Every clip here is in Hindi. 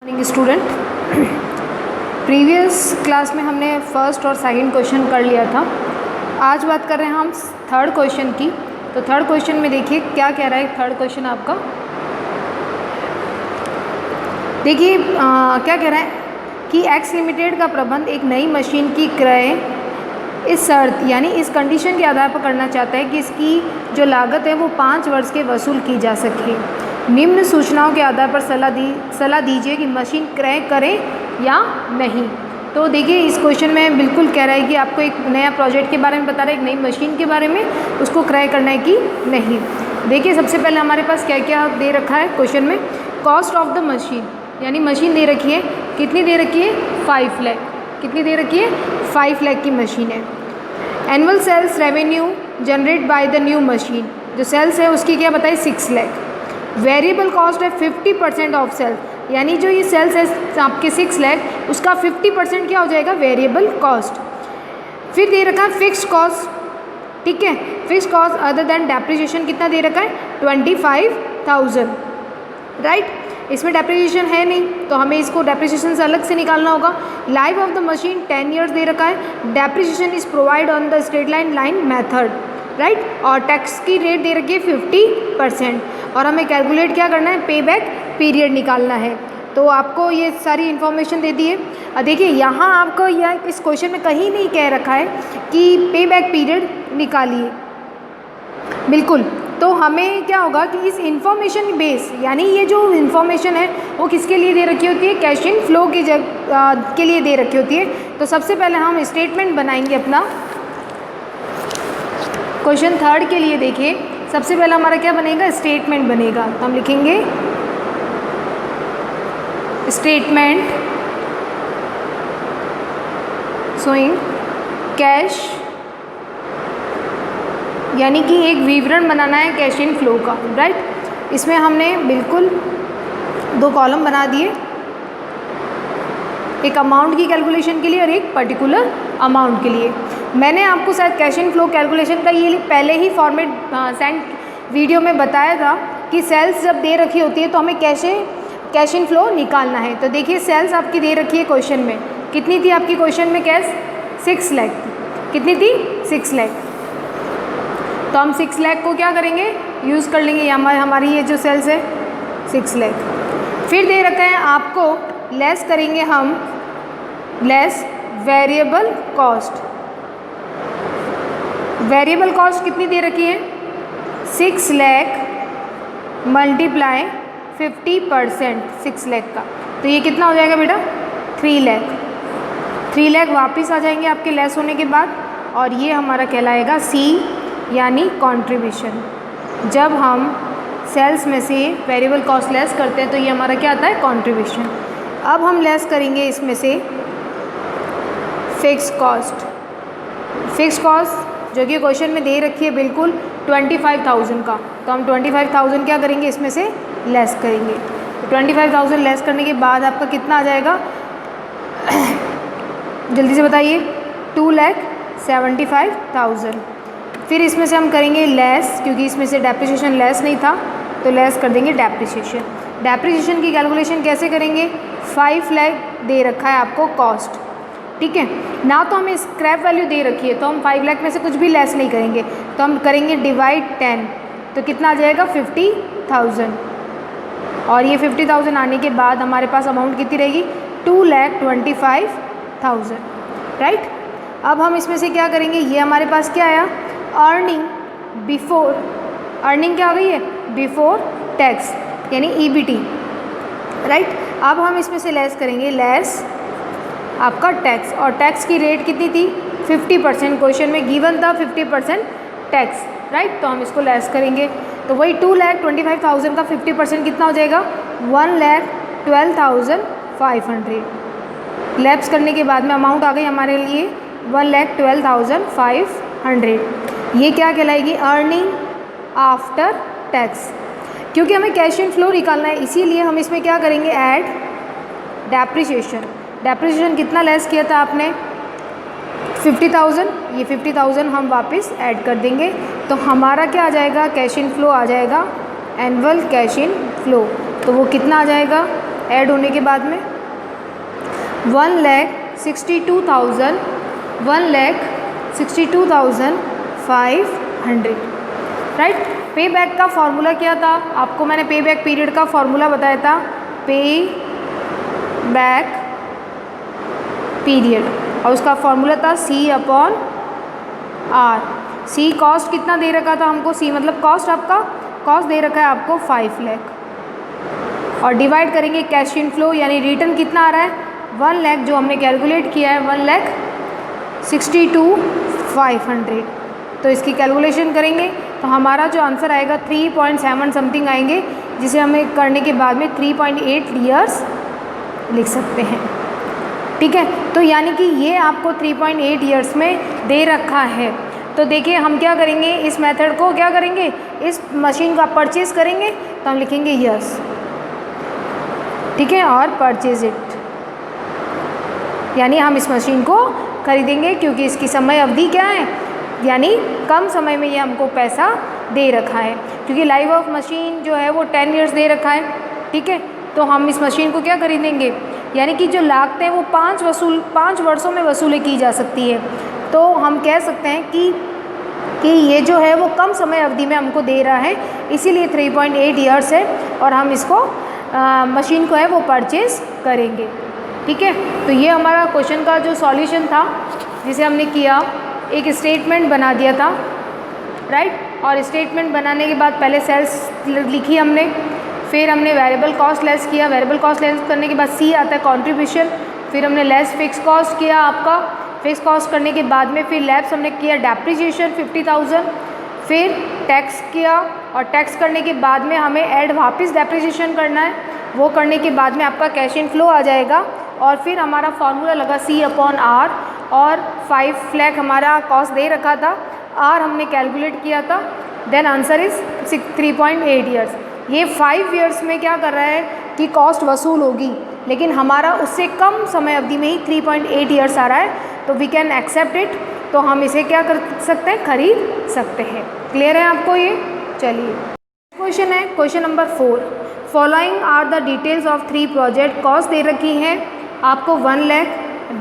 स्टूडेंट, प्रीवियस क्लास में हमने फर्स्ट और सेकंड क्वेश्चन कर लिया था। आज बात कर रहे हैं हम थर्ड क्वेश्चन की। तो थर्ड क्वेश्चन में देखिए क्या कह रहा है थर्ड क्वेश्चन आपका। देखिए क्या कह रहा है कि एक्स लिमिटेड का प्रबंध एक नई मशीन की क्रय इस शर्त यानी इस कंडीशन के आधार पर करना चाहता है कि इसकी जो लागत है वो 5 वर्ष के वसूल की जा सके। निम्न सूचनाओं के आधार पर सलाह दीजिए कि मशीन क्रय करें या नहीं। तो देखिए इस क्वेश्चन में बिल्कुल कह रहा है कि आपको एक नया प्रोजेक्ट के बारे में बता रहा है, एक नई मशीन के बारे में, उसको क्रय करना है कि नहीं। देखिए सबसे पहले हमारे पास क्या क्या दे रखा है क्वेश्चन में। कॉस्ट ऑफ द मशीन यानी मशीन दे रखी है, कितनी दे रखी है 5 लाख। कितनी दे रखी है 5 लाख की मशीन है। Annual sales revenue generate by the new machine, जो सेल्स है उसकी क्या बताइए 6 लाख। वेरिएबल कॉस्ट है 50% ऑफ सेल, यानी जो ये सेल्स है आपके 6 लाख उसका 50% क्या हो जाएगा वेरिएबल कॉस्ट। फिर दे रखा है फिक्स्ड कॉस्ट, ठीक है। Fixed cost other than depreciation कितना दे रखा है 25,000, राइट। इसमें डेप्रिसिएशन है नहीं तो हमें इसको डेप्रिसिएशन से अलग से निकालना होगा। Life of the machine 10 years they रखा है। Depreciation is provide on the straight line method, right. और टैक्स की रेट दे रखी है 50% और हमें कैलकुलेट क्या करना है पे बैक पीरियड निकालना है। तो आपको ये सारी इन्फॉर्मेशन दे दी है। देखिए यहाँ आपको यह इस क्वेश्चन में कहीं नहीं कह रखा है कि पे बैक पीरियड निकालिए, बिल्कुल। तो हमें क्या होगा कि इस इंफॉर्मेशन बेस यानी ये जो इन्फॉर्मेशन है वो किसके लिए दे रखी होती है, कैश इन फ्लो की के लिए दे रखी होती है। तो सबसे पहले हम स्टेटमेंट बनाएंगे अपना क्वेश्चन थर्ड के लिए। देखिए सबसे पहला हमारा क्या बनेगा स्टेटमेंट बनेगा। तो हम लिखेंगे स्टेटमेंट शोइंग कैश, यानी कि एक विवरण बनाना है कैश इन फ्लो का, राइट। इसमें हमने बिल्कुल 2 कॉलम बना दिए, एक अमाउंट की कैलकुलेशन के लिए और एक पर्टिकुलर अमाउंट के लिए। मैंने आपको शायद कैश इन फ्लो कैलकुलेशन का ये पहले ही फॉर्मेट सेंड वीडियो में बताया था कि सेल्स जब दे रखी होती है तो हमें कैश इन फ्लो निकालना है। तो देखिए सेल्स आपकी दे रखी है क्वेश्चन में, कितनी थी आपकी क्वेश्चन में कैश 6 लाख थी। कितनी थी 6 लाख। तो हम 6 लाख को क्या करेंगे यूज़ कर लेंगे, हमारी ये जो सेल्स है 6 लाख। फिर दे रखा है आपको लेस करेंगे हम less variable cost. Variable cost कितनी दे रखी है 6 लाख मल्टीप्लाई 50% 6 लाख का, तो ये कितना हो जाएगा बेटा 3 लाख। 3 लाख वापस आ जाएंगे आपके लेस होने के बाद और ये हमारा कहलाएगा सी यानी कंट्रीब्यूशन। जब हम सेल्स में से वेरिएबल कॉस्ट लेस करते हैं तो ये हमारा क्या आता है कंट्रीब्यूशन। अब हम लेस करेंगे इसमें से फिक्स कॉस्ट। फिक्स कॉस्ट जो कि क्वेश्चन में दे रखी है बिल्कुल 25,000 का, तो हम 25,000 क्या करेंगे इसमें से लेस करेंगे। तो 25,000 लेस करने के बाद आपका कितना आ जाएगा जल्दी से बताइए 2,75,000। फिर इसमें से हम करेंगे लेस, क्योंकि इसमें से डेप्रिसिएशन लेस नहीं था तो लेस कर देंगे डेप्रिसिएशन। डेप्रिसिएशन की कैलकुलेशन कैसे करेंगे 5 लाख दे रखा है आपको कॉस्ट, ठीक है ना। तो हमें स्क्रैप वैल्यू दे रखी है तो हम 5 लाख में से कुछ भी लेस नहीं करेंगे, तो हम करेंगे डिवाइड 10, तो कितना आ जाएगा 50,000। और ये 50,000 आने के बाद हमारे पास अमाउंट कितनी रहेगी 2,25,000, राइट। अब हम इसमें से क्या करेंगे, ये हमारे पास क्या आया अर्निंग बिफोर, अर्निंग क्या आ गई है बिफोर टैक्स यानी ईबीटी, राइट। अब हम इसमें से लेस करेंगे लेस आपका टैक्स, और टैक्स की रेट कितनी थी 50%, क्वेश्चन में गिवन था 50% टैक्स, राइट। तो हम इसको लेस करेंगे तो वही 2,25,000 का 50% कितना हो जाएगा 1,12,500। लेप्स करने के बाद में अमाउंट आ गई हमारे लिए 1,12,500। ये क्या कहलाएगी अर्निंग आफ्टर टैक्स। क्योंकि हमें कैश इन फ्लो निकालना है इसीलिए हम इसमें क्या करेंगे ऐड डेप्रिसिएशन। डेप्रिसिएशन कितना लेस किया था आपने 50,000, ये 50,000 हम वापस ऐड कर देंगे तो हमारा क्या आ जाएगा कैश इन फ्लो आ जाएगा एनुअल कैश इन फ्लो। तो वो कितना आ जाएगा ऐड होने के बाद में 1,62,500, राइट। पे बैक का फॉर्मूला क्या था, आपको मैंने पे बैक पीरियड का फॉर्मूला बताया था, पे बैक पीरियड, और उसका फॉर्मूला था C/R। C कॉस्ट कितना दे रखा था हमको, C मतलब कॉस्ट, आपका कॉस्ट दे रखा है आपको 5 लाख, और डिवाइड करेंगे कैश इनफ्लो यानी रिटर्न कितना आ रहा है 1 लाख, जो हमने कैलकुलेट किया है 1,62,500। तो इसकी कैलकुलेशन करेंगे तो हमारा जो आंसर आएगा 3.7 समथिंग आएंगे, जिसे हमें करने के बाद में 3.8 ईयर्स लिख सकते हैं। ठीक है, तो यानी कि ये आपको 3.8 ईयर्स में दे रखा है। तो देखिए हम क्या करेंगे, इस मेथड को क्या करेंगे, इस मशीन का परचेज़ करेंगे तो हम लिखेंगे ईयर्स, ठीक है, और परचेज इट, यानी हम इस मशीन को खरीदेंगे क्योंकि इसकी समय अवधि क्या है, यानी कम समय में ये हमको पैसा दे रखा है, क्योंकि लाइफ ऑफ मशीन जो है वो 10 ईयर्स दे रखा है। ठीक है, तो हम इस मशीन को क्या खरीदेंगे, यानी कि जो लागतें हैं वो 5 वर्षों में वसूली की जा सकती है। तो हम कह सकते हैं कि ये जो है वो कम समय अवधि में हमको दे रहा है, इसीलिए 3.8 ईयर्स है, और हम इसको मशीन को है वो परचेज़ करेंगे। ठीक है, तो ये हमारा क्वेश्चन का जो सॉल्यूशन था, जिसे हमने किया, एक स्टेटमेंट बना दिया था, राइट। और स्टेटमेंट बनाने के बाद पहले सेल्स लिखी हमने, फिर हमने वेरिएबल कॉस्ट लेस किया, वेरिएबल कॉस्ट लेस करने के बाद C आता है कंट्रीब्यूशन, फिर हमने लेस फिक्स कॉस्ट किया, आपका फिक्स कॉस्ट करने के बाद में फिर लेस हमने किया डेप्रिसिएशन 50,000, फिर टैक्स किया, और टैक्स करने के बाद में हमें ऐड वापस डेप्रिसिएशन करना है, वो करने के बाद में आपका कैश इन फ्लो आ जाएगा, और फिर हमारा फॉर्मूला लगा C/R, और 5 लाख हमारा कॉस्ट दे रखा था, R हमने कैलकुलेट किया था, देन आंसर इज़ 3.8 ईयर्स। ये 5 ईयर्स में क्या कर रहा है कि कॉस्ट वसूल होगी, लेकिन हमारा उससे कम समय अवधि में ही 3.8 ईयर्स आ रहा है, तो वी कैन एक्सेप्ट इट, तो हम इसे क्या कर सकते हैं, खरीद सकते हैं। क्लियर है आपको ये? चलिए क्वेश्चन है, question number 4, following are the details of 3 project, cost दे रखी है आपको 1 लाख,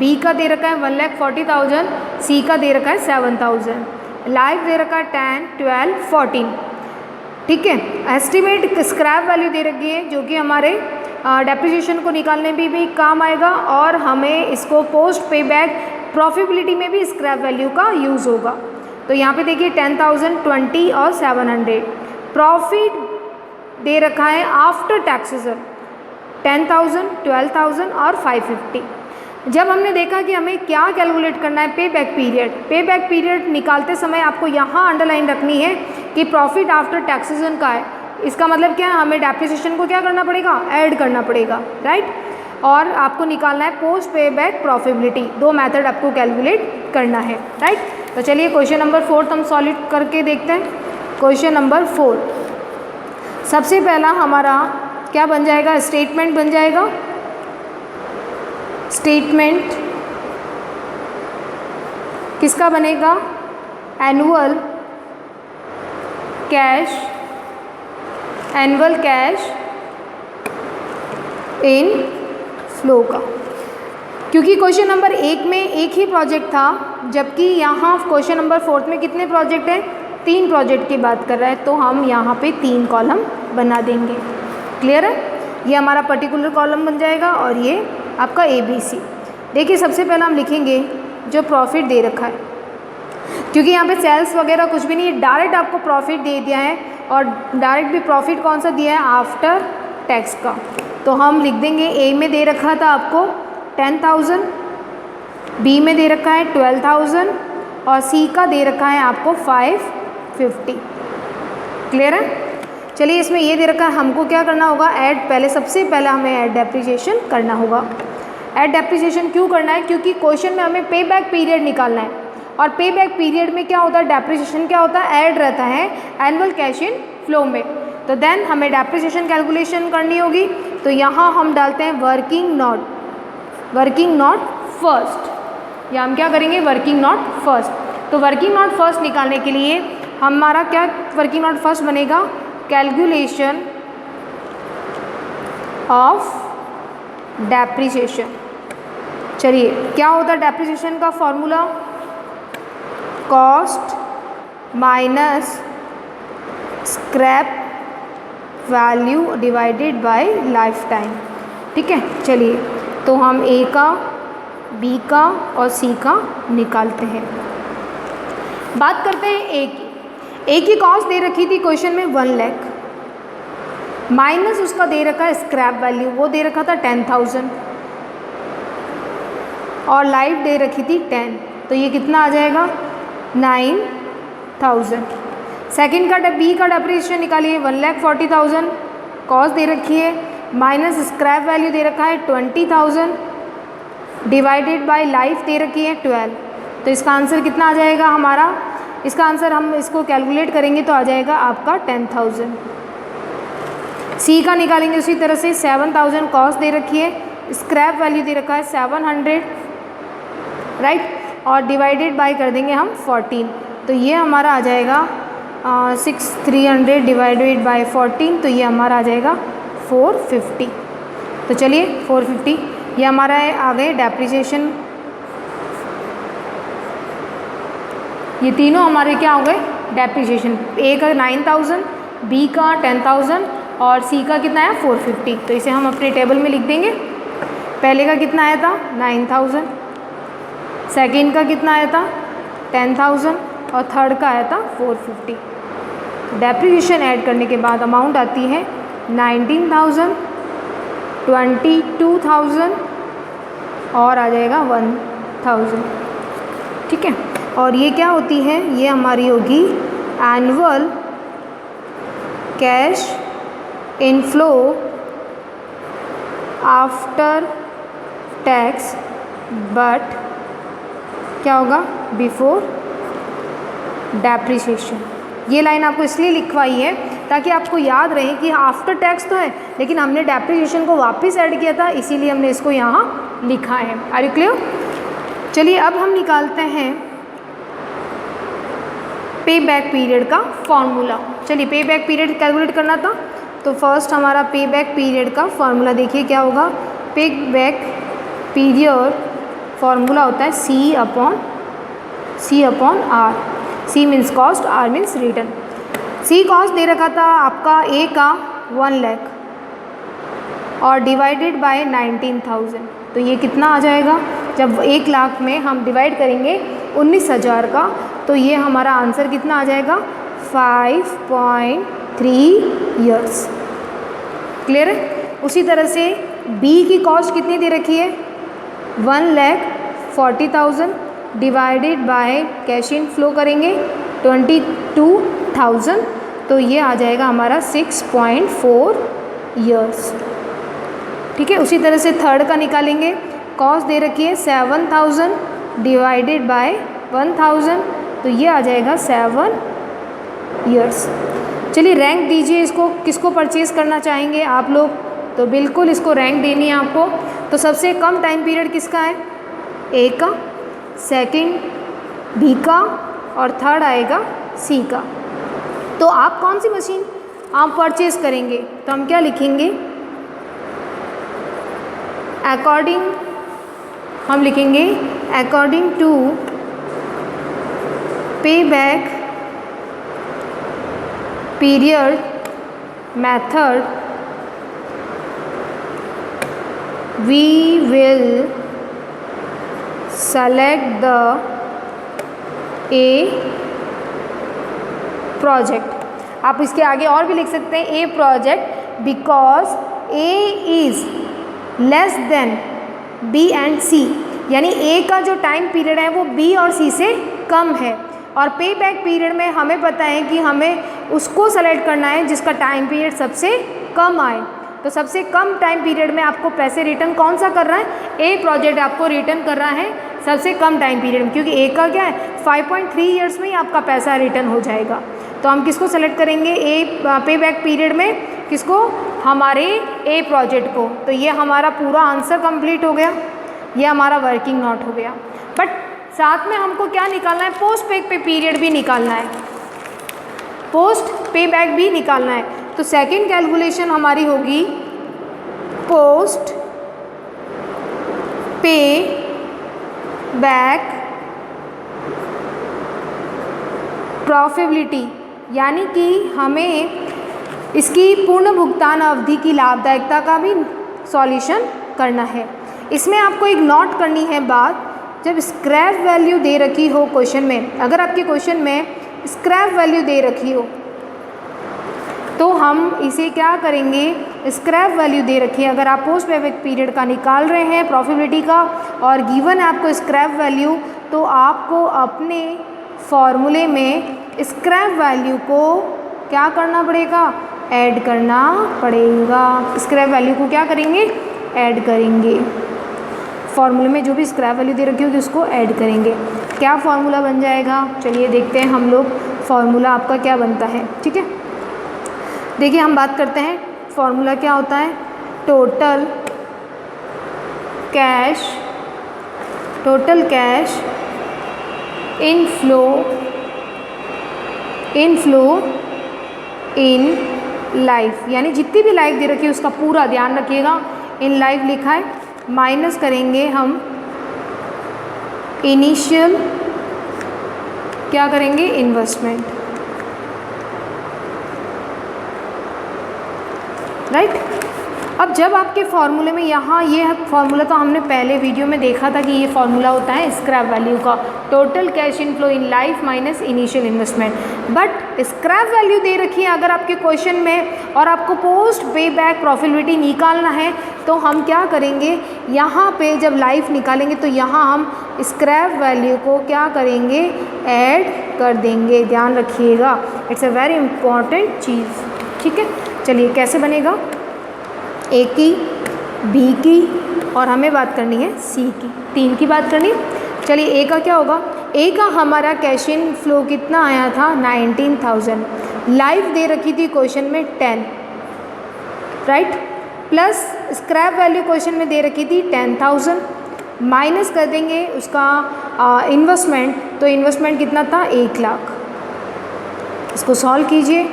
B का दे रखा है 1,40,000, C का दे रखा है 7,000, लाइफ दे रखा है 10, 12, 14। ठीक है, एस्टिमेट स्क्रैप वैल्यू दे रखी है, जो कि हमारे डेप्रिसिएशन को निकालने में भी काम आएगा, और हमें इसको पोस्ट पे बैक प्रॉफिटेबिलिटी में भी स्क्रैप वैल्यू का यूज़ होगा। तो यहाँ पे देखिए 10,000, 20 और 700। प्रॉफिट दे रखा है आफ्टर टैक्सेशन 10,000, 12,000 और 550। जब हमने देखा कि हमें क्या कैलकुलेट करना है, पे बैक पीरियड, पे बैक पीरियड निकालते समय आपको यहाँ अंडरलाइन रखनी है कि प्रॉफिट आफ्टर टैक्सेशन का है। इसका मतलब क्या है, हमें डेप्रिसिएशन को क्या करना पड़ेगा, ऐड करना पड़ेगा, राइट। और आपको निकालना है post payback profitability, 2 method आपको कैलकुलेट करना है, राइट। तो चलिए क्वेश्चन नंबर 4 हम सॉल्व करके देखते हैं। क्वेश्चन नंबर 4, सबसे पहला हमारा क्या बन जाएगा, स्टेटमेंट बन जाएगा। स्टेटमेंट किसका बनेगा, एनुअल कैश इन फ्लो का, क्योंकि क्वेश्चन नंबर 1 में एक ही प्रोजेक्ट था, जबकि यहाँ क्वेश्चन नंबर 4 में कितने प्रोजेक्ट हैं, 3 प्रोजेक्ट की बात कर रहा है, तो हम यहाँ पे 3 कॉलम बना देंगे। क्लियर है, ये हमारा पर्टिकुलर कॉलम बन जाएगा, और ये आपका ABC। देखिए सबसे पहला हम लिखेंगे जो प्रॉफिट दे रखा है, क्योंकि यहाँ पे सेल्स वगैरह कुछ भी नहीं है, डायरेक्ट आपको प्रॉफिट दे दिया है, और डायरेक्ट भी प्रॉफिट कौन सा दिया है, आफ्टर टैक्स का। तो हम लिख देंगे A में दे रखा था आपको 10,000, B में दे रखा है 12,000, और C का दे रखा है आपको 550। क्लियर है, चलिए इसमें ये दे रखा है, हमको क्या करना होगा, ऐड, पहले सबसे पहले हमें ऐड डेप्रिसिएशन करना होगा। ऐड डेप्रिसिएशन क्यों करना है, क्योंकि क्वेश्चन में हमें पे बैक पीरियड निकालना है, और पे बैक पीरियड में क्या होता है, डेप्रिसिएशन क्या होता है, ऐड रहता है एनुअल कैश इन फ्लो में। तो देन हमें डेप्रिसिएशन कैलकुलेशन करनी होगी, तो यहाँ हम डालते हैं वर्किंग नॉट फर्स्ट, या हम क्या करेंगे, वर्किंग नॉट फर्स्ट। तो वर्किंग नॉट फर्स्ट निकालने के लिए हमारा क्या वर्किंग नॉट फर्स्ट बनेगा, कैलकुलेशन ऑफ डेप्रिसिएशन। चलिए क्या होता है डेप्रिसिएशन का formula? Cost minus scrap value divided by life time. ठीक है, चलिए तो हम ए का, बी का और सी का निकालते हैं। बात करते हैं ए की। ए की कॉस्ट दे रखी थी क्वेश्चन में 1 लाख, माइनस उसका दे रखा है स्क्रैप वैल्यू, वो दे रखा था 10,000 और लाइफ दे रखी थी 10, तो ये कितना आ जाएगा 9,000। सेकेंड का बी का डेप्रिसिएशन निकालिए, 1,40,000 कॉस्ट दे रखी है, माइनस स्क्रैप वैल्यू दे रखा है 20,000 डिवाइडेड बाय लाइफ दे रखी है 12। तो इसका आंसर कितना आ जाएगा हमारा? इसका आंसर हम इसको कैलकुलेट करेंगे तो आ जाएगा आपका 10,000। सी का निकालेंगे उसी तरह से, 7,000 कॉस्ट दे रखी है, स्क्रैप वैल्यू दे रखा है 700, राइट, और डिवाइडेड बाय कर देंगे हम 14, तो ये हमारा आ जाएगा 6,300 डिवाइडेड बाय 14, तो ये हमारा आ जाएगा 450। तो चलिए 450 ये हमारा आ गए डेप्रिसिएशन। ये तीनों हमारे क्या हो गए डेप्रिसिएशन। ए का 9,000, बी का 10,000 और सी का कितना है 450। तो इसे हम अपने टेबल में लिख देंगे। पहले का कितना आया था 9,000, सेकेंड का कितना आया था 10,000 और थर्ड का आया था 450। डेप्रिसिएशन ऐड करने के बाद अमाउंट आती है 19,000, 22,000 और आ जाएगा 1,000। ठीक है, और ये क्या होती है? ये हमारी होगी annual cash inflow after tax, but क्या होगा बिफोर डेप्रिसिएशन। ये लाइन आपको इसलिए लिखवाई है ताकि आपको याद रहे कि आफ्टर टैक्स तो है, लेकिन हमने डेप्रिसिएशन को वापस ऐड किया था, इसीलिए हमने इसको यहाँ लिखा है। Are you clear? चलिए अब हम निकालते हैं पे बैक पीरियड का फॉर्मूला। चलिए पे बैक पीरियड कैलकुलेट करना था, तो फर्स्ट हमारा पे बैक पीरियड का फॉर्मूला देखिए क्या होगा। पे बैक पीरियड फॉर्मूला होता है C upon R। C means cost, R means return. C cost दे रखा था आपका A का 1 लाख और डिवाइडेड बाय 19,000, तो ये कितना आ जाएगा? जब 1 लाख में हम डिवाइड करेंगे 19,000 का, तो ये हमारा आंसर कितना आ जाएगा 5.3 ईयर्स। क्लियर है? उसी तरह से B की कॉस्ट कितनी दे रखी है 1,40,000 divided by cash in flow करेंगे 22,000, तो ये आ जाएगा हमारा 6.4 ईयर्स। ठीक है, उसी तरह से थर्ड का निकालेंगे। कॉस्ट दे रखी है 7,000 डिवाइडेड बाय 1,000, तो ये आ जाएगा 7 ईयर्स। चलिए रैंक दीजिए इसको, किसको परचेज़ करना चाहेंगे आप लोग? तो बिल्कुल इसको रैंक देनी है आपको। तो सबसे कम टाइम पीरियड किसका है? ए का, सेकंड बी का और थर्ड आएगा सी का। तो आप कौन सी मशीन आप परचेज़ करेंगे? तो हम क्या लिखेंगे? अकॉर्डिंग, हम लिखेंगे अकॉर्डिंग टू पे back period method we will select the A project। आप इसके आगे और भी लिख सकते हैं A project because A is less than B and C, यानी A का जो टाइम पीरियड है वो B और C से कम है, और पे बैक पीरियड में हमें पता है कि हमें उसको सेलेक्ट करना है जिसका टाइम पीरियड सबसे कम आए। तो सबसे कम टाइम पीरियड में आपको पैसे रिटर्न कौन सा कर रहा है? ए प्रोजेक्ट आपको रिटर्न कर रहा है सबसे कम टाइम पीरियड में, क्योंकि ए का क्या है 5.3 ईयर्स में ही आपका पैसा रिटर्न हो जाएगा। तो हम किसको सेलेक्ट करेंगे ए पे बैक पीरियड में? किसको? हमारे ए प्रोजेक्ट को। तो ये हमारा पूरा आंसर कंप्लीट हो गया, ये हमारा वर्किंग नोट हो गया। बट साथ में हमको क्या निकालना है? पोस्ट पे पीरियड भी निकालना है, पोस्ट पे बैक भी निकालना है। तो सेकेंड कैलकुलेशन हमारी होगी पोस्ट बैक प्रॉफिटेबिलिटी, यानी कि हमें इसकी पूर्ण भुगतान अवधि की लाभदायकता का भी सॉल्यूशन करना है। इसमें आपको एक नोट करनी है बात, जब स्क्रैप वैल्यू दे रखी हो क्वेश्चन में, अगर आपके क्वेश्चन में स्क्रैप वैल्यू दे रखी हो तो हम इसे क्या करेंगे, स्क्रैप वैल्यू दे रखी है, अगर आप पोस्ट पेबैक पीरियड का निकाल रहे हैं प्रॉफिटेबिलिटी का और गिवन है आपको स्क्रैप वैल्यू, तो आपको अपने फॉर्मूले में स्क्रैप वैल्यू को क्या करना पड़ेगा, ऐड करना पड़ेगा। स्क्रैप वैल्यू को क्या करेंगे, ऐड करेंगे। फॉर्मूले में जो भी स्क्रैप वैल्यू दे रखी होगी उसको ऐड करेंगे। क्या फॉर्मूला बन जाएगा, चलिए देखते हैं हम लोग फॉर्मूला आपका क्या बनता है। ठीक है, देखिए हम बात करते हैं फॉर्मूला क्या होता है। Total cash inflow in life, यानी जितनी भी लाइफ दे रखी है उसका पूरा ध्यान रखिएगा, इन लाइफ लिखा है, माइनस करेंगे हम इनिशियल, क्या करेंगे, इन्वेस्टमेंट, राइट। अब जब आपके फॉर्मूले में यहाँ ये फॉर्मूला तो हमने पहले वीडियो में देखा था कि ये फॉर्मूला होता है स्क्रैप वैल्यू का, total cash inflow in life minus initial investment, but scrap value दे रखी है अगर आपके क्वेश्चन में और आपको पोस्ट पे बैक प्रॉफिटेबिलिटी निकालना है तो हम क्या करेंगे, यहाँ पे जब लाइफ निकालेंगे तो यहाँ हम स्क्रैप वैल्यू को क्या करेंगे, ऐड कर देंगे। ध्यान रखिएगा, इट्स अ वेरी इंपॉर्टेंट चीज़। ठीक है, चलिए कैसे बनेगा, ए की, बी की और हमें बात करनी है सी की, 3 की बात करनी है। चलिए ए का क्या होगा, ए का हमारा कैश इन फ्लो कितना आया था, 19,000, लाइफ दे रखी थी क्वेश्चन में 10, right, plus scrap value question में दे रखी थी 10,000, माइनस कर देंगे उसका इन्वेस्टमेंट, तो इन्वेस्टमेंट कितना था, 1 लाख। इसको सॉल्व कीजिए,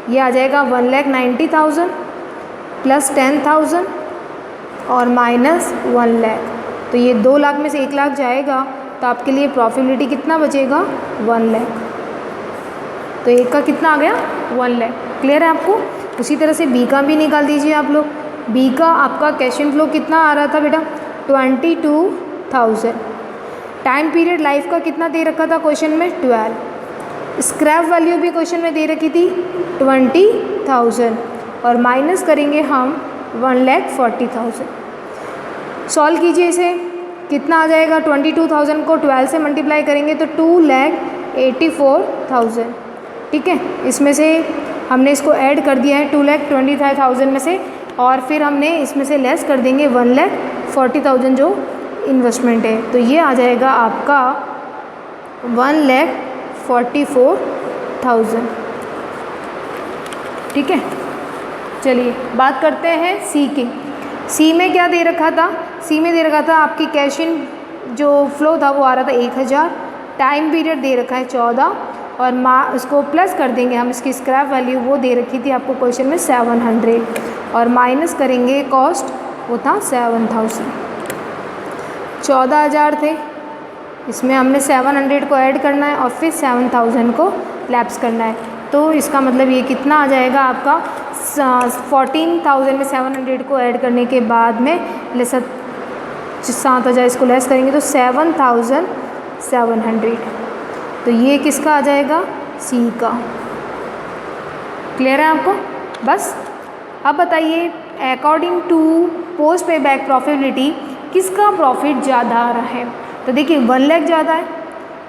ये आ जाएगा 1,90,000 प्लस 10,000 और माइनस 1 लाख, तो ये 2 लाख में से 1 लाख जाएगा, तो आपके लिए प्रॉफिटेबिलिटी कितना बचेगा, 1 लाख। तो एक का कितना आ गया, 1 लाख। क्लियर है आपको। उसी तरह से बी का भी निकाल दीजिए आप लोग। बी का आपका कैश इन फ्लो कितना आ रहा था बेटा, 22,000। टाइम पीरियड लाइफ का कितना दे रखा था क्वेश्चन में, 12। स्क्रैप वैल्यू भी क्वेश्चन में दे रखी थी 20,000 और माइनस करेंगे हम 1,40,000। सॉल्व कीजिए इसे, कितना आ जाएगा, 22,000 को 12 से मल्टीप्लाई करेंगे तो 2,84,000। ठीक है, इसमें से हमने इसको ऐड कर दिया है 2,25,000 में से, और फिर हमने इसमें से लेस कर देंगे 1,40,000 जो इन्वेस्टमेंट है, तो ये आ जाएगा आपका 1,44,000। ठीक है, चलिए बात करते हैं सी की। सी में क्या दे रखा था, सी में दे रखा था आपकी कैश इन जो फ्लो था वो आ रहा था 1,000, टाइम पीरियड दे रखा है 14 और उसको प्लस कर देंगे हम, इसकी स्क्रैप वैल्यू वो दे रखी थी आपको क्वेश्चन में 700 और माइनस करेंगे कॉस्ट, वो था 7,000। 14,000 थे, इसमें हमने 700 को ऐड करना है और फिर 7,000 को लैप्स करना है, तो इसका मतलब ये कितना आ जाएगा आपका 14,000 में 700 को ऐड करने के बाद में 7,000 इसको लेस करेंगे तो 7,700, तो ये किसका आ जाएगा, सी का। क्लियर है आपको। बस अब बताइए according to post payback profitability किसका प्रॉफिट ज़्यादा आ रहा है। तो देखिए 1 लाख ज़्यादा है,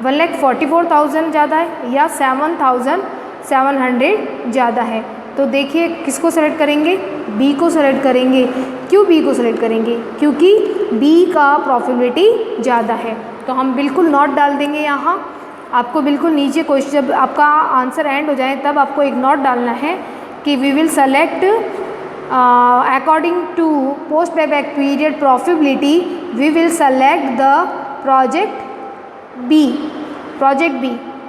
1,44,000 ज़्यादा है या 7,700 ज़्यादा है। तो देखिए किसको सेलेक्ट करेंगे, बी को सेलेक्ट करेंगे। क्यों बी को सेलेक्ट करेंगे, क्योंकि बी का प्रॉफिटेबिलिटी ज़्यादा है। तो हम बिल्कुल नोट डाल देंगे यहाँ, आपको बिल्कुल नीचे क्वेश्चन जब आपका आंसर एंड हो जाए तब आपको एक नोट डालना है कि we will select according to post पे back period profitability we will select the project B,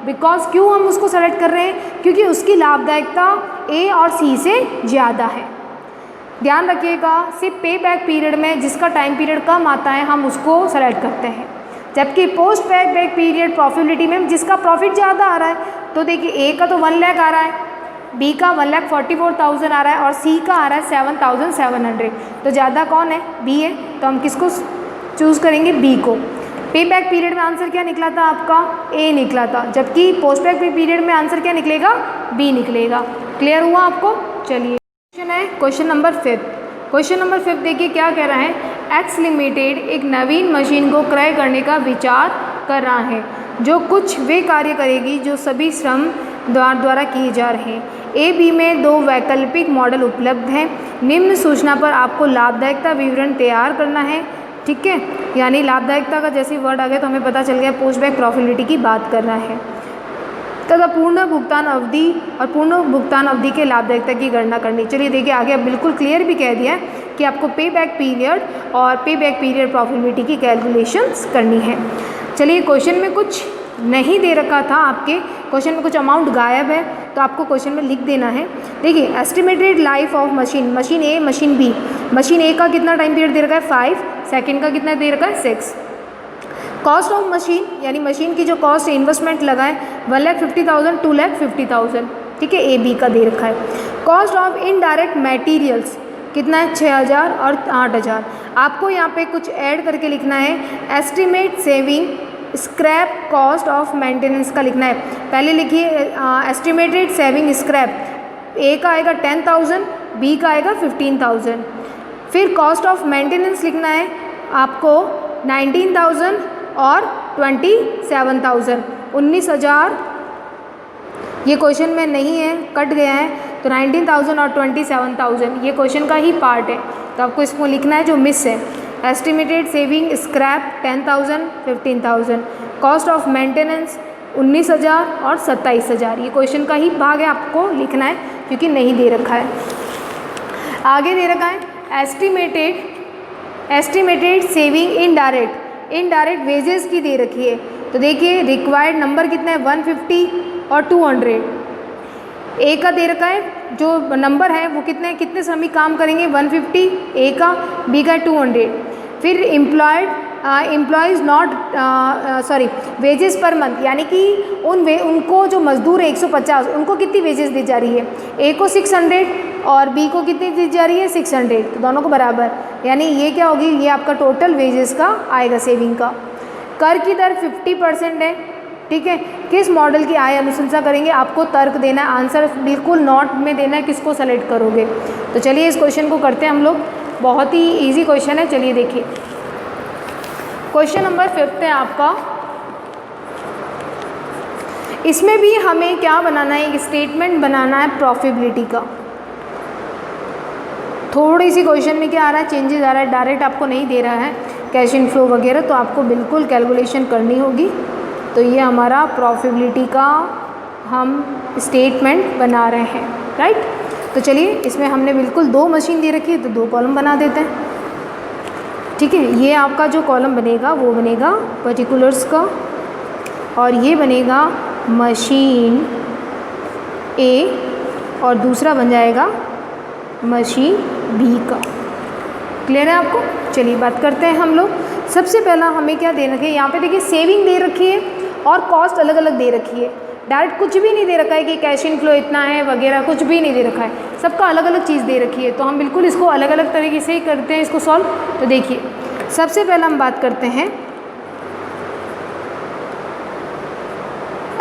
because क्यों हम उसको सेलेक्ट कर रहे हैं, क्योंकि उसकी लाभदायकता ए और सी से ज़्यादा है। ध्यान रखिएगा, सिर्फ पे बैक पीरियड में जिसका टाइम पीरियड कम आता है हम उसको सेलेक्ट करते हैं। जबकि पोस्ट बैक पीरियड प्रॉफिटेबिलिटी में जिसका प्रॉफिट ज़्यादा आ रहा है, तो देखिए ए का तो 1 लाख आ रहा है, बी का 1,44,000 आ रहा है और सी का आ रहा है 7,700। तो ज़्यादा कौन है? बी है। तो हम किसको चूज़ करेंगे? बी को। पे बैक पीरियड में आंसर क्या निकला था आपका? ए निकला था, जबकि पोस्ट बैक पीरियड में आंसर क्या निकलेगा? बी निकलेगा। क्लियर हुआ आपको? चलिए क्वेश्चन है क्वेश्चन नंबर 5। क्वेश्चन नंबर 5 देखिए क्या कह रहा है। एक्स लिमिटेड एक नवीन मशीन को क्रय करने का विचार कर रहा है जो कुछ वे कार्य करेगी जो सभी श्रम द्वारा किए जा रहे हैं। ए बी में 2 वैकल्पिक मॉडल उपलब्ध हैं। निम्न सूचना पर आपको लाभदायकता विवरण तैयार करना है। ठीक है, यानी लाभदायकता का जैसे वर्ड आ गया तो हमें पता चल गया पोस्ट बैक प्रॉफिटेबिलिटी की बात कर रहा है। तथा पूर्ण भुगतान अवधि और पूर्ण भुगतान अवधि के लाभदायकता की गणना करनी। चलिए देखिए आगे अब बिल्कुल क्लियर भी कह दिया है कि आपको पे बैक पीरियड और पे बैक पीरियड प्रॉफिटेबिलिटी की कैलकुलेशंस करनी है। चलिए क्वेश्चन में कुछ नहीं दे रखा था, आपके क्वेश्चन में कुछ अमाउंट गायब है तो आपको क्वेश्चन में लिख देना है। देखिए estimated life of machine, machine A machine B. Machine A का कितना टाइम पीरियड दे रखा है? 5, सेकेंड का कितना दे रखा है? 6। कॉस्ट ऑफ मशीन यानी मशीन की जो कॉस्ट इन्वेस्टमेंट लगा है 1,50,000 2,50,000। ठीक है, ए बी का दे रखा है। कॉस्ट ऑफ इनडायरेक्ट मटेरियल्स कितना है? 6,000 और 8,000। आपको यहाँ पे कुछ ऐड करके लिखना है। Estimate saving scrap cost of maintenance का लिखना है। पहले लिखिए एस्टिमेटेड सेविंग स्क्रैप, ए का आएगा 10,000, बी का आएगा 15,000। फिर कॉस्ट ऑफ मेंटेनेंस लिखना है आपको 19,000 और 27,000, 19,000। ये क्वेश्चन में नहीं है, कट गया है, तो 19,000 और 27,000 ये क्वेश्चन का ही पार्ट है, तो आपको इसको लिखना है जो मिस है। Estimated saving scrap 10,000 15,000, cost of maintenance 19,000 और 27,000 ये क्वेश्चन का ही भाग है, आपको लिखना है क्योंकि नहीं दे रखा है। आगे दे रखा है एस्टिमेटेड सेविंग इनडायरेक्ट वेजेस की दे रखी है। तो देखिए रिक्वायर्ड नंबर कितना है? 150 और 200। ए का दे रखा है जो नंबर है वो कितने श्रमिक काम करेंगे? 150 ए का, बी का 200। फिर employees not wages per month, यानी कि उनको जो मजदूर है 150 उनको कितनी वेजेस दी जा रही है? ए को 600 और बी को कितनी दी जा रही है? 600, तो दोनों को बराबर, यानी ये क्या होगी? ये आपका टोटल वेजेस का आएगा सेविंग का। कर की दर 50% है। ठीक है, किस मॉडल की आय अनुशंसा करेंगे? आपको तर्क देना है, आंसर बिल्कुल नोट में देना है, किसको सेलेक्ट करोगे। तो चलिए इस क्वेश्चन को करते हैं हम लोग, बहुत ही इजी क्वेश्चन है। चलिए देखिए क्वेश्चन नंबर 5 है आपका। इसमें भी हमें क्या बनाना है? एक स्टेटमेंट बनाना है प्रॉफिटेबिलिटी का। थोड़ी सी क्वेश्चन में क्या आ रहा है? चेंजेस आ रहा है, डायरेक्ट आपको नहीं दे रहा है कैश इन फ्लो वगैरह, तो आपको बिल्कुल कैलकुलेशन करनी होगी। तो ये हमारा प्रॉफिटेबिलिटी का हम स्टेटमेंट बना रहे हैं, राइट। तो चलिए इसमें हमने बिल्कुल 2 मशीन दे रखी है तो 2 कॉलम बना देते हैं। ठीक है, ये आपका जो कॉलम बनेगा वो बनेगा पर्टिकुलर्स का और ये बनेगा मशीन ए और दूसरा बन जाएगा मशीन बी का। क्लियर है आपको? चलिए बात करते हैं हम लोग। सबसे पहला हमें क्या दे रखी है? यहाँ पे देखिए सेविंग दे रखी है और कॉस्ट अलग अलग दे रखी है। डायरेक्ट कुछ भी नहीं दे रखा है कि कैश इन फ्लो इतना है वगैरह, कुछ भी नहीं दे रखा है, सबका अलग अलग चीज़ दे रखी है। तो हम बिल्कुल इसको अलग अलग तरीके से ही करते हैं इसको सॉल्व। तो देखिए सबसे पहला हम बात करते हैं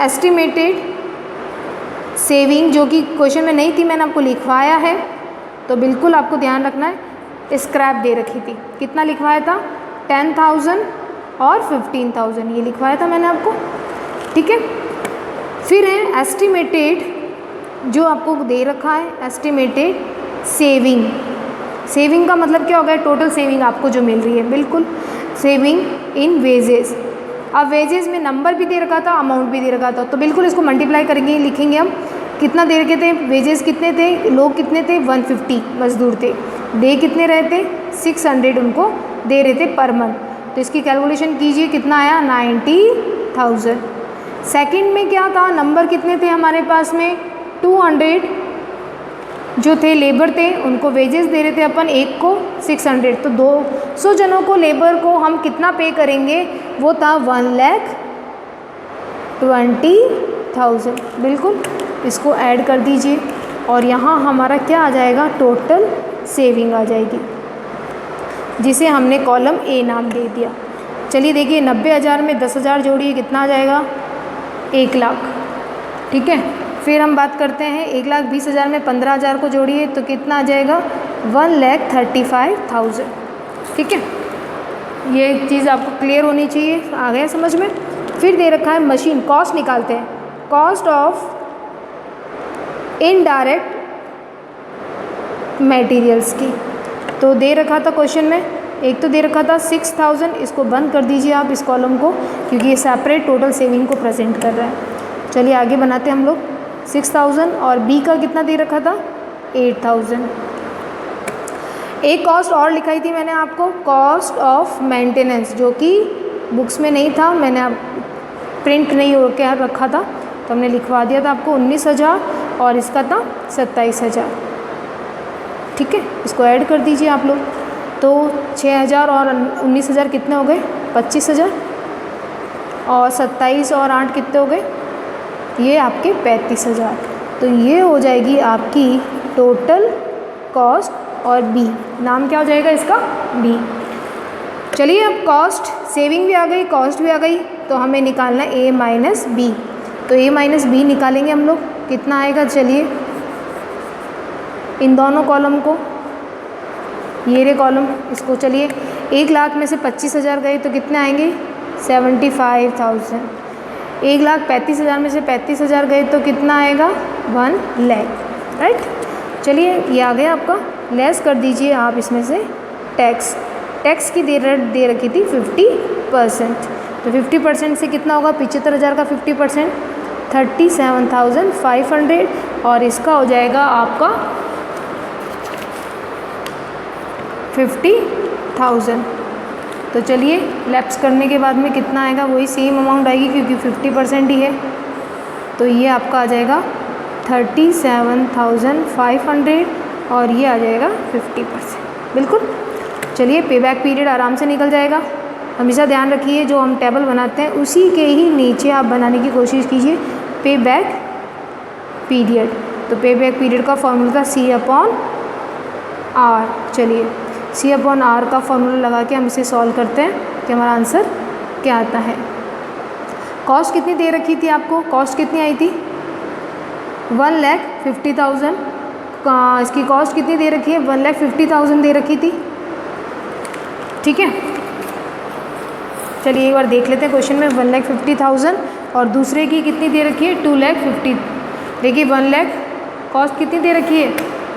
एस्टिमेटेड सेविंग, जो कि क्वेश्चन में नहीं थी, मैंने आपको लिखवाया है, तो बिल्कुल आपको ध्यान रखना है। स्क्रैप दे रखी थी, कितना लिखवाया था? 10,000 और 15,000 ये लिखवाया था मैंने आपको। ठीक है, फिर है एस्टिमेटेड, जो आपको दे रखा है एस्टिमेटेड सेविंग। सेविंग का मतलब क्या होगा? टोटल सेविंग आपको जो मिल रही है, बिल्कुल सेविंग इन वेजेस। अब वेजेस में नंबर भी दे रखा था, अमाउंट भी दे रखा था, तो बिल्कुल इसको मल्टीप्लाई करेंगे, लिखेंगे हम कितना दे रखे थे, वेजेस कितने थे, लोग कितने थे, 150 मजदूर थे, दे कितने रहे थे, 600 उनको दे रहे थे पर मंथ। तो इसकी कैलकुलेशन कीजिए, कितना आया, 90,000। सेकंड में क्या था, नंबर कितने थे हमारे पास में, 200 जो थे लेबर थे, उनको वेजेस दे रहे थे अपन, एक को 600, तो 200 जनों को लेबर को हम कितना पे करेंगे, वो था 1,20,000। बिल्कुल, इसको ऐड कर दीजिए और यहाँ हमारा क्या आ जाएगा, टोटल सेविंग आ जाएगी, जिसे हमने कॉलम ए नाम दे दिया। चलिए देखिए, 90,000 में 10,000 जोड़िए, कितना आ जाएगा, 1,00,000। ठीक है, फिर हम बात करते हैं 1,20,000 में 15,000 को जोड़िए तो कितना आ जाएगा, 1,35,000। ठीक है, ये चीज़ आपको क्लियर होनी चाहिए, आ गया समझ में। फिर दे रखा है मशीन कॉस्ट निकालते हैं, कॉस्ट ऑफ इनडायरेक्ट मटेरियल्स की। तो दे रखा था क्वेश्चन में, एक तो दे रखा था 6,000, इसको बंद कर दीजिए आप इस कॉलम को, क्योंकि ये सेपरेट टोटल सेविंग को प्रेजेंट कर रहा है। चलिए आगे बनाते हैं हम लोग। 6,000 और बी का कितना दे रखा था, 8,000। एक कॉस्ट और लिखाई थी मैंने आपको, कॉस्ट ऑफ मेंटेनेंस, जो कि बुक्स में नहीं था, मैंने आप प्रिंट नहीं हो के रखा था तो हमने लिखवा दिया था आपको, 19,000 और इसका था 27,000। ठीक है, इसको ऐड कर दीजिए आप लोग। तो 6,000 और 19,000 कितने हो गए, 25,000, और 27 और 8 कितने हो गए, ये आपके 35,000। तो ये हो जाएगी आपकी टोटल कॉस्ट, और बी नाम क्या हो जाएगा इसका, बी। चलिए, अब कॉस्ट सेविंग भी आ गई, कॉस्ट भी आ गई, तो हमें निकालना है ए माइनस बी। तो ए माइनस बी निकालेंगे हम लोग, कितना आएगा, चलिए इन दोनों कॉलम को, ये रे कॉलम, इसको चलिए 1,00,000 में से 25,000 गए तो कितने आएंगे, 75,000। 1,35,000 में से 35,000 गए तो कितना आएगा, 1,00,000। राइट, चलिए ये आ गया आपका। लेस कर दीजिए आप इसमें से टैक्स, टैक्स की दे रखी थी 50%, तो 50% से कितना होगा, 75,000 का 50%, 37,500, और इसका हो जाएगा आपका 50,000। तो चलिए लैप्स करने के बाद में कितना आएगा, वही सेम अमाउंट आएगी क्योंकि 50% ही है। तो ये आपका आ जाएगा 37,500 और ये आ जाएगा 50%। बिल्कुल, चलिए पे बैक पीरियड आराम से निकल जाएगा। हमेशा ध्यान रखिए, जो हम टेबल बनाते हैं उसी के ही नीचे आप बनाने की कोशिश कीजिए पे बैक पीरियड। तो पे बैक पीरियड का फॉर्मूला था C/R। चलिए C/R का फॉर्मूला लगा के हम इसे सॉल्व करते हैं कि हमारा आंसर क्या आता है। कॉस्ट कितनी दे रखी थी आपको, कॉस्ट कितनी आई थी, 1,50,000। इसकी कॉस्ट कितनी दे रखी है, 1,50,000 दे रखी थी। ठीक है, चलिए एक बार देख लेते हैं क्वेश्चन में, 1,50,000 और दूसरे की कितनी दे रखी है, 2,50,000। देखिए 1,00,000 कॉस्ट कितनी दे रखी है,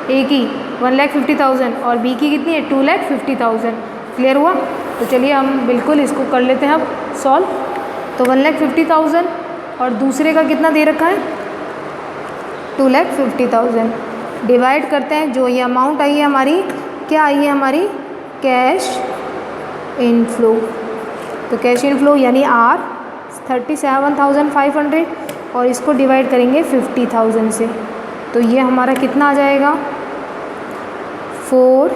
ए की 1,50,000 और बी की कितनी है, 2,50,000। क्लियर हुआ। तो चलिए हम बिल्कुल इसको कर लेते हैं अब सॉल्व। तो 1,50,000 और दूसरे का कितना दे रखा है, 2,50,000। डिवाइड करते हैं, जो ये अमाउंट आई है हमारी, क्या आई है हमारी, कैश इनफ्लो। तो कैश इनफ्लो यानी R 37,500 और इसको डिवाइड करेंगे 50,000 से, तो ये हमारा कितना आ जाएगा, 4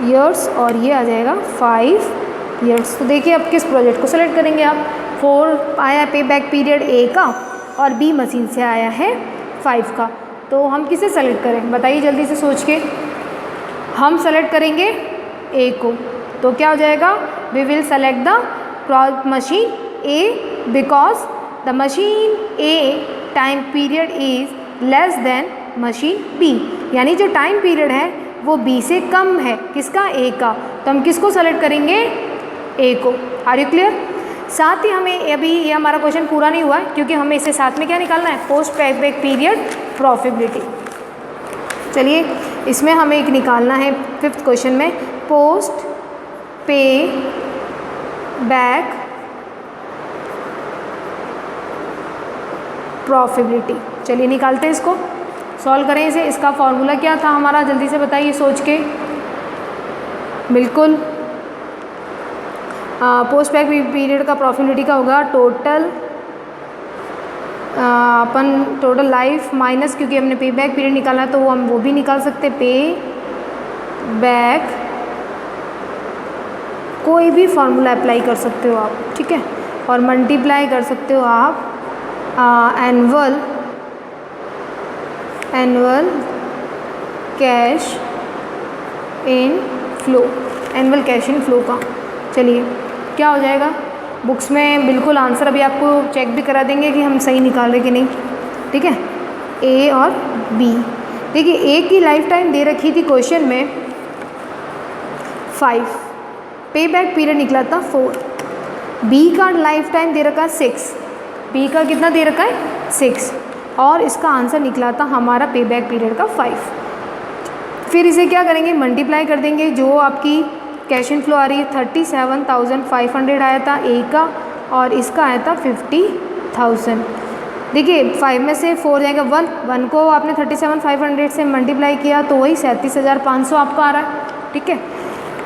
ईयर्स और ये आ जाएगा 5 ईयर्स। तो देखिए अब किस प्रोजेक्ट को सेलेक्ट करेंगे आप। 4 आया पे बैक पीरियड ए का और बी मशीन से आया है 5 का, तो हम किसे सेलेक्ट करें, बताइए जल्दी से सोच के। हम सेलेक्ट करेंगे ए को, तो क्या हो जाएगा, we will select the machine A because the machine A time period is less than machine B, यानी जो टाइम पीरियड है वो बी से कम है, किसका, ए का। तो हम किसको सेलेक्ट करेंगे, ए को। Are you clear. साथ ही हमें अभी ये हमारा क्वेश्चन पूरा नहीं हुआ है, क्योंकि हमें इससे साथ में क्या निकालना है, पोस्ट पे बैक पीरियड प्रॉफिटेबिलिटी। चलिए इसमें हमें एक निकालना है 5th क्वेश्चन में, पोस्ट पे बैक प्रॉफिटेबिलिटी। चलिए निकालते हैं इसको, सॉल्व करें इसे। इसका फॉर्मूला क्या था हमारा, जल्दी से बताइए सोच के। बिल्कुल, पोस्ट बैक पीरियड का प्रॉफिटेबिलिटी का होगा टोटल अपन टोटल लाइफ माइनस, क्योंकि हमने पे बैक पीरियड निकाला है तो हम वो भी निकाल सकते, पे बैक कोई भी फार्मूला अप्लाई कर सकते हो आप, ठीक है। और मल्टीप्लाई कर सकते हो आप annual cash in flow, annual cash in flow का। चलिए क्या हो जाएगा, बुक्स में बिल्कुल आंसर अभी आपको चेक भी करा देंगे कि हम सही निकाल रहे कि नहीं, ठीक है। ए और बी, देखिए ए की लाइफ टाइम दे रखी थी क्वेश्चन में 5, पे बैक पीरियड निकला था 4। बी का लाइफ टाइम दे रखा है 6, बी का कितना दे रखा है 6, और इसका आंसर निकला था हमारा पे बैक पीरियड का 5। फिर इसे क्या करेंगे, मल्टीप्लाई कर देंगे। जो आपकी कैश इन फ्लो आ रही है 37,500 आया था ए का, और इसका आया था 50,000। देखिए 5 में से 4 जाएगा 1 को आपने 37,500 से मल्टीप्लाई किया तो वही 37,500 आपका आ रहा है, ठीक है।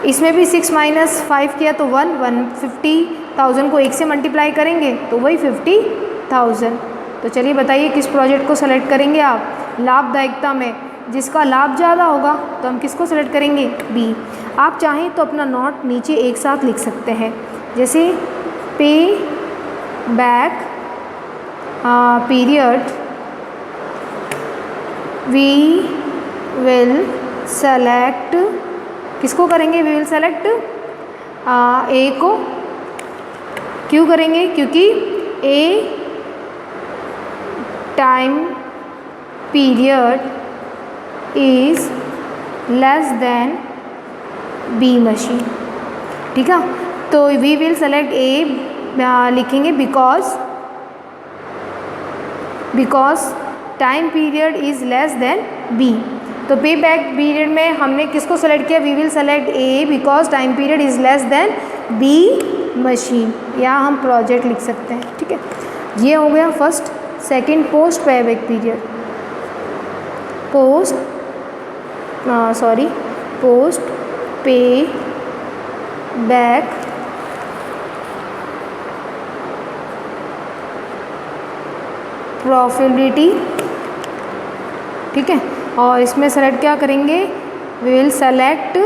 इसमें भी 6 माइनस 5 किया तो 50,000 को 1 से मल्टीप्लाई करेंगे तो वही 50,000। तो चलिए बताइए किस प्रोजेक्ट को सेलेक्ट करेंगे आप लाभदायकता में, जिसका लाभ ज़्यादा होगा तो हम किसको सेलेक्ट करेंगे, बी। आप चाहें तो अपना नोट नीचे एक साथ लिख सकते हैं, जैसे pay back period we will select, किसको करेंगे, वी विल सेलेक्ट ए को। क्यों करेंगे, क्योंकि A time period is less than B machine, ठीक है। तो वी विल सेलेक्ट ए लिखेंगे because time period is less than B. तो पे बैक पीरियड में हमने किसको सेलेक्ट किया, we will select A because time period is less than B machine, या हम प्रोजेक्ट लिख सकते हैं, ठीक है। ये हो गया फर्स्ट। सेकंड, पोस्ट पे back period, post payback profitability, ठीक है। और इसमें सेलेक्ट क्या करेंगे, we will select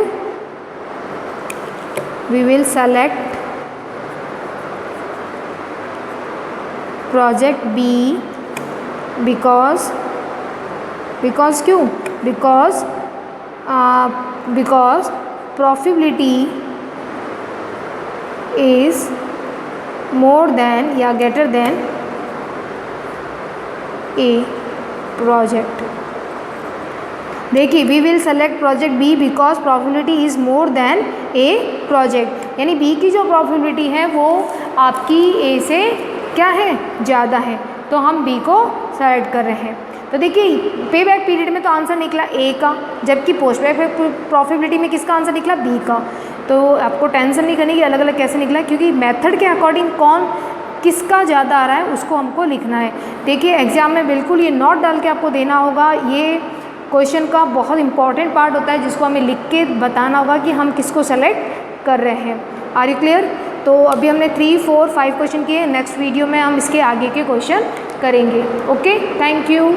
project B because क्यों, because profitability is more than या ग्रेटर देन ए प्रोजेक्ट। देखिए we will select project B because profitability is more than A project, यानी बी की जो प्रॉफिटेबिलिटी है वो आपकी ए से क्या है, ज़्यादा है, तो हम बी को सेलेक्ट कर रहे हैं। तो देखिए पे बैक पीरियड में तो आंसर निकला ए का, जबकि पोस्ट बैक प्रॉफिटेबिलिटी में किसका आंसर निकला, बी का। तो आपको टेंशन नहीं करनी कि अलग अलग कैसे निकला, क्योंकि मेथड के अकॉर्डिंग कौन किसका ज़्यादा आ रहा है उसको हमको लिखना है। देखिए एग्ज़ाम में बिल्कुल ये नोट डाल के आपको देना होगा, ये क्वेश्चन का बहुत इंपॉर्टेंट पार्ट होता है जिसको हमें लिख के बताना होगा कि हम किसको सेलेक्ट कर रहे हैं। Are you clear? तो अभी हमने 3, 4, 5 क्वेश्चन किए, नेक्स्ट वीडियो में हम इसके आगे के क्वेश्चन करेंगे। Okay, thank you.